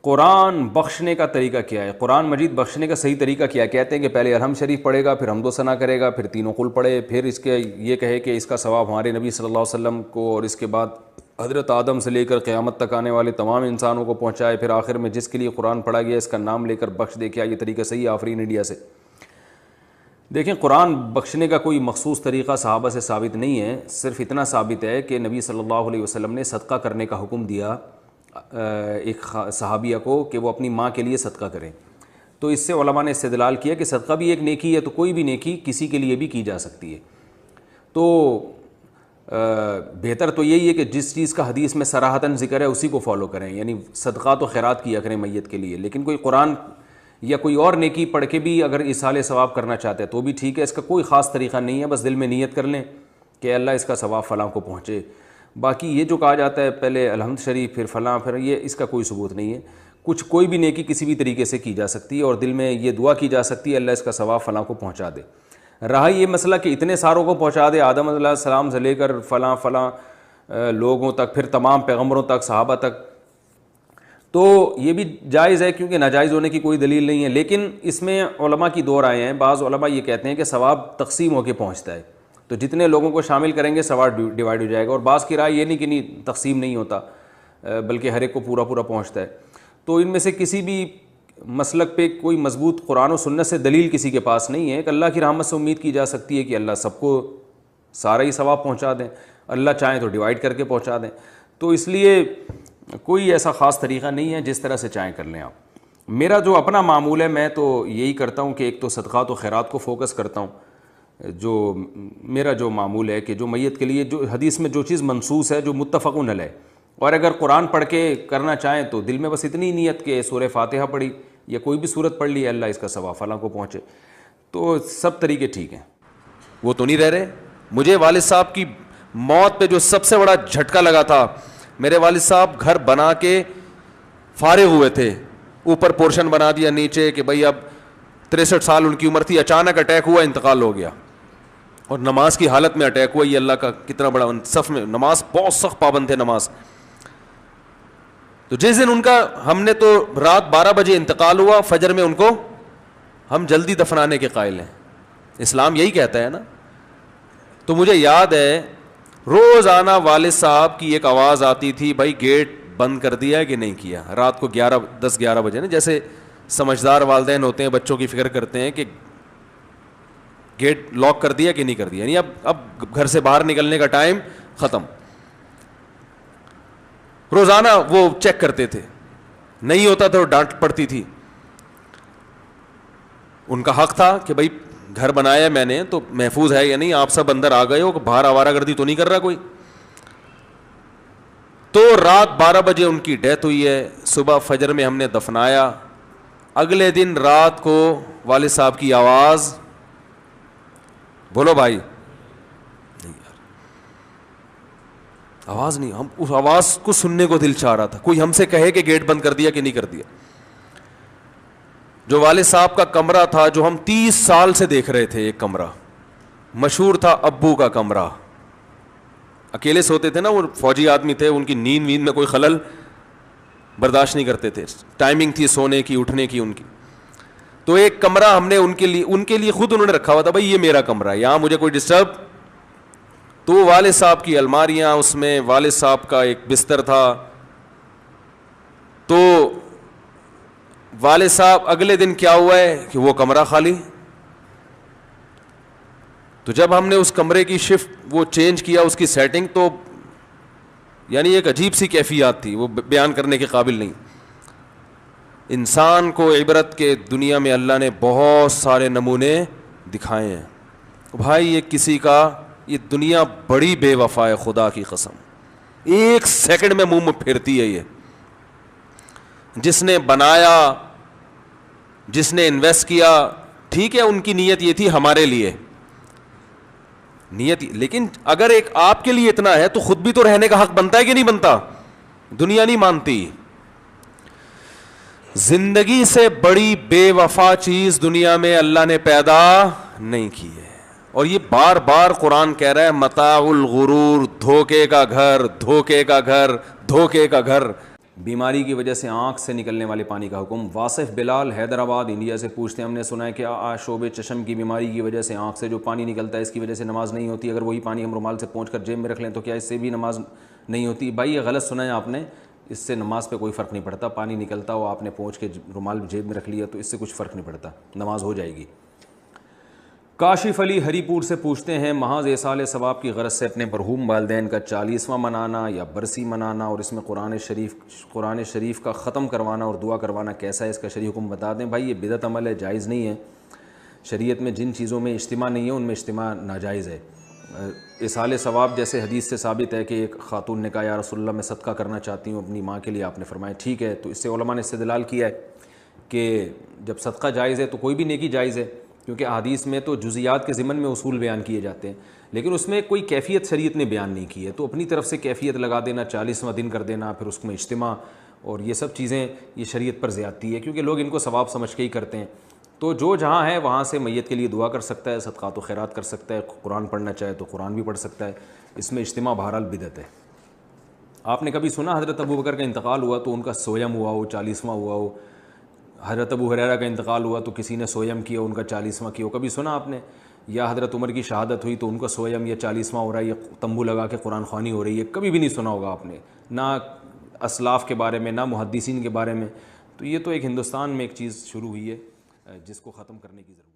قرآن بخشنے کا طریقہ کیا ہے؟ قرآن مجید بخشنے کا صحیح طریقہ کیا ہے؟ کہتے ہیں کہ پہلے الحمد شریف پڑھے گا، پھر حمد و ثنا کرے گا، پھر تینوں قل پڑھے، پھر اس کے یہ کہے کہ اس کا ثواب ہمارے نبی صلی اللہ علیہ وسلم کو اور اس کے بعد حضرت آدم سے لے کر قیامت تک آنے والے تمام انسانوں کو پہنچائے، پھر آخر میں جس کے لیے قرآن پڑھا گیا اس کا نام لے کر بخش دے۔ کیا یہ طریقہ صحیح ہے؟ آفرین انڈیا سے۔ دیکھیں، قرآن بخشنے کا کوئی مخصوص طریقہ صحابہ سے ثابت نہیں ہے، صرف اتنا ثابت ہے کہ نبی صلی اللہ علیہ وسلم نے صدقہ کرنے کا حکم دیا ایک صحابیہ کو کہ وہ اپنی ماں کے لیے صدقہ کریں، تو اس سے علماء نے استدلال کیا کہ صدقہ بھی ایک نیکی ہے، تو کوئی بھی نیکی کسی کے لیے بھی کی جا سکتی ہے۔ تو بہتر تو یہی ہے کہ جس چیز کا حدیث میں صراحتاً ذکر ہے اسی کو فالو کریں، یعنی صدقات و خیرات کیا کریں میت کے لیے، لیکن کوئی قرآن یا کوئی اور نیکی پڑھ کے بھی اگر ایصال ثواب کرنا چاہتے ہیں تو بھی ٹھیک ہے، اس کا کوئی خاص طریقہ نہیں ہے، بس دل میں نیت کر لیں کہ اللہ اس کا ثواب فلاں کو پہنچے۔ باقی یہ جو کہا جاتا ہے پہلے الحمد شریف پھر فلاں پھر یہ، اس کا کوئی ثبوت نہیں ہے۔ کوئی بھی نیکی کسی بھی طریقے سے کی جا سکتی ہے اور دل میں یہ دعا کی جا سکتی ہے اللہ اس کا ثواب فلاں کو پہنچا دے۔ رہا یہ مسئلہ کہ اتنے ساروں کو پہنچا دے، آدم علیہ السلام سے لے کر فلاں لوگوں تک، پھر تمام پیغمبروں تک، صحابہ تک، تو یہ بھی جائز ہے کیونکہ ناجائز ہونے کی کوئی دلیل نہیں ہے۔ لیکن اس میں علماء کی دو رائے ہیں، بعض علماء یہ کہتے ہیں کہ ثواب تقسیم ہو کے پہنچتا ہے، تو جتنے لوگوں کو شامل کریں گے ثواب ڈیوائڈ ہو جائے گا، اور بعض کی رائے یہ نہیں کہ نہیں تقسیم نہیں ہوتا بلکہ ہر ایک کو پورا پہنچتا ہے۔ تو ان میں سے کسی بھی مسلک پہ کوئی مضبوط قرآن و سنت سے دلیل کسی کے پاس نہیں ہے کہ اللہ کی رحمت سے امید کی جا سکتی ہے کہ اللہ سب کو سارا ہی ثواب پہنچا دیں، اللہ چاہیں تو ڈیوائڈ کر کے پہنچا دیں، تو اس لیے کوئی ایسا خاص طریقہ نہیں ہے، جس طرح سے چاہیں کر لیں آپ۔ میرا جو اپنا معمول ہے، میں تو یہی کرتا ہوں کہ ایک تو صدقات و خیرات کو فوکس کرتا ہوں، جو میرا جو معمول ہے کہ جو میت کے لیے جو حدیث میں جو چیز منصوص ہے، جو متفق علیہ، اور اگر قرآن پڑھ کے کرنا چاہیں تو دل میں بس اتنی نیت کہ سورہ فاتحہ پڑھی یا کوئی بھی سورت پڑھ لی، اللہ اس کا ثواب فلاں کو پہنچے، تو سب طریقے ٹھیک ہیں۔ وہ تو نہیں رہ رہے۔ مجھے والد صاحب کی موت پہ جو سب سے بڑا جھٹکا لگا تھا، میرے والد صاحب گھر بنا کے فارغ ہوئے تھے، اوپر پورشن بنا دیا، نیچے کہ بھئی اب 63 سال ان کی عمر تھی، اچانک اٹیک ہوا، انتقال ہو گیا، اور نماز کی حالت میں اٹیک ہوا۔ یہ اللہ کا کتنا بڑا، صف میں نماز بہت سخت پابند تھے نماز۔ تو جس دن ان کا، ہم نے تو رات 12 بجے انتقال ہوا، فجر میں ان کو ہم جلدی دفنانے کے قائل ہیں، اسلام یہی کہتا ہے نا۔ تو مجھے یاد ہے روزانہ والد صاحب کی ایک آواز آتی تھی، بھائی گیٹ بند کر دیا ہے کہ نہیں کیا، رات کو 10-11 بجے نا، جیسے سمجھدار والدین ہوتے ہیں بچوں کی فکر کرتے ہیں کہ گیٹ لاک کر دیا کہ نہیں کر دیا، یعنی اب گھر سے باہر نکلنے کا ٹائم ختم۔ روزانہ وہ چیک کرتے تھے، نہیں ہوتا تو ڈانٹ پڑتی تھی۔ ان کا حق تھا کہ بھائی گھر بنایا میں نے تو محفوظ ہے یا نہیں، آپ سب اندر آ گئے ہو، باہر آوارہ گردی تو نہیں کر رہا کوئی۔ تو رات 12 بجے ان کی ڈیتھ ہوئی ہے، صبح فجر میں ہم نے دفنایا۔ اگلے دن رات کو والد صاحب کی آواز، بولو بھائی، آواز نہیں، ہم اس آواز کو سننے کو دل چاہ رہا تھا، کوئی ہم سے کہے کہ گیٹ بند کر دیا کہ نہیں کر دیا۔ جو والد صاحب کا کمرہ تھا، جو ہم 30 سال سے دیکھ رہے تھے، ایک کمرہ مشہور تھا ابو کا کمرہ، اکیلے سوتے تھے نا، وہ فوجی آدمی تھے، ان کی نیند میں کوئی خلل برداشت نہیں کرتے تھے، ٹائمنگ تھی سونے کی اٹھنے کی ان کی۔ تو ایک کمرہ ہم نے ان کے لیے خود انہوں نے رکھا ہوا تھا، بھائی یہ میرا کمرہ ہے، یہاں مجھے کوئی ڈسٹرب۔ تو والد صاحب کی الماریاں، اس میں والد صاحب کا ایک بستر تھا۔ تو والد صاحب اگلے دن کیا ہوا ہے کہ وہ کمرہ خالی۔ تو جب ہم نے اس کمرے کی شفٹ وہ چینج کیا، اس کی سیٹنگ، تو یعنی ایک عجیب سی کیفیات تھی، وہ بیان کرنے کے قابل نہیں۔ انسان کو عبرت کے دنیا میں اللہ نے بہت سارے نمونے دکھائے ہیں۔ بھائی یہ کسی کا، یہ دنیا بڑی بے وفا ہے، خدا کی قسم، ایک سیکنڈ میں منہ پھیرتی ہے۔ یہ جس نے بنایا، جس نے انویسٹ کیا، ٹھیک ہے ان کی نیت یہ تھی ہمارے لیے نیت، لیکن اگر ایک آپ کے لیے اتنا ہے تو خود بھی تو رہنے کا حق بنتا ہے کہ نہیں بنتا؟ دنیا نہیں مانتی۔ زندگی سے بڑی بے وفا چیز دنیا میں اللہ نے پیدا نہیں کی ہے، اور یہ بار بار قرآن کہہ رہا ہے متاع الغرور، دھوکے کا گھر، دھوکے کا گھر، دھوکے کا گھر۔ بیماری کی وجہ سے آنکھ سے نکلنے والے پانی کا حکم۔ واصف بلال حیدرآباد انڈیا سے پوچھتے ہیں ہم نے سنا ہے کہ شعب چشم کی بیماری کی وجہ سے آنکھ سے جو پانی نکلتا ہے اس کی وجہ سے نماز نہیں ہوتی، اگر وہی پانی ہم رومال سے پونچھ کر جیب میں رکھ لیں تو کیا اس سے بھی نماز نہیں ہوتی؟ بھائی یہ غلط سنا ہے آپ نے، اس سے نماز پہ کوئی فرق نہیں پڑتا، پانی نکلتا ہو آپ نے پونچھ کے رومال جیب میں رکھ لیا تو اس سے کچھ فرق نہیں پڑتا، نماز ہو جائے گی۔ کاشف علی ہری پور سے پوچھتے ہیں محض ایصال ثواب کی غرض سے اپنے مرحوم والدین کا 40واں منانا یا برسی منانا اور اس میں قرآن شریف کا ختم کروانا اور دعا کروانا کیسا ہے، اس کا شرعی حکم بتا دیں۔ بھائی یہ بدعت عمل ہے، جائز نہیں ہے، شریعت میں جن چیزوں میں اجتماع نہیں ہے ان میں اجتماع ناجائز ہے۔ ایصال ثواب جیسے حدیث سے ثابت ہے کہ ایک خاتون نے کہا یا رسول اللہ میں صدقہ کرنا چاہتی ہوں اپنی ماں کے لیے، آپ نے فرمایا ٹھیک ہے، تو اس سے علماء نے استدلال کیا ہے کہ جب صدقہ جائز ہے تو کوئی بھی نیکی جائز ہے، کیونکہ احادیث میں تو جزیات کے ضمن میں اصول بیان کیے جاتے ہیں، لیکن اس میں کوئی کیفیت شریعت نے بیان نہیں کی ہے، تو اپنی طرف سے کیفیت لگا دینا، 40واں دن کر دینا، پھر اس میں اجتماع اور یہ سب چیزیں یہ شریعت پر زیادتی ہے، کیونکہ لوگ ان کو ثواب سمجھ کے ہی کرتے ہیں۔ تو جو جہاں ہے وہاں سے میت کے لیے دعا کر سکتا ہے، صدقات و خیرات کر سکتا ہے، قرآن پڑھنا چاہے تو قرآن بھی پڑھ سکتا ہے، اس میں اجتماع بہرحال بدعت ہے۔ آپ نے کبھی سنا حضرت ابو بکر کا انتقال ہوا تو ان کا سویم ہوا ہو، 40واں ہوا ہو؟ حضرت ابو ہریرہ کا انتقال ہوا تو کسی نے سویم کیا، ان کا 40واں کیا ہو، کبھی سنا آپ نے؟ یا حضرت عمر کی شہادت ہوئی تو ان کا سویم یا 40واں ہو رہا ہے یا تمبو لگا کے قرآن خوانی ہو رہی ہے؟ کبھی بھی نہیں سنا ہوگا آپ نے، نہ اسلاف کے بارے میں، نہ محدثین کے بارے میں۔ تو یہ تو ایک ہندوستان میں ایک چیز شروع ہوئی ہے جس کو ختم کرنے کی ضرورت ہے۔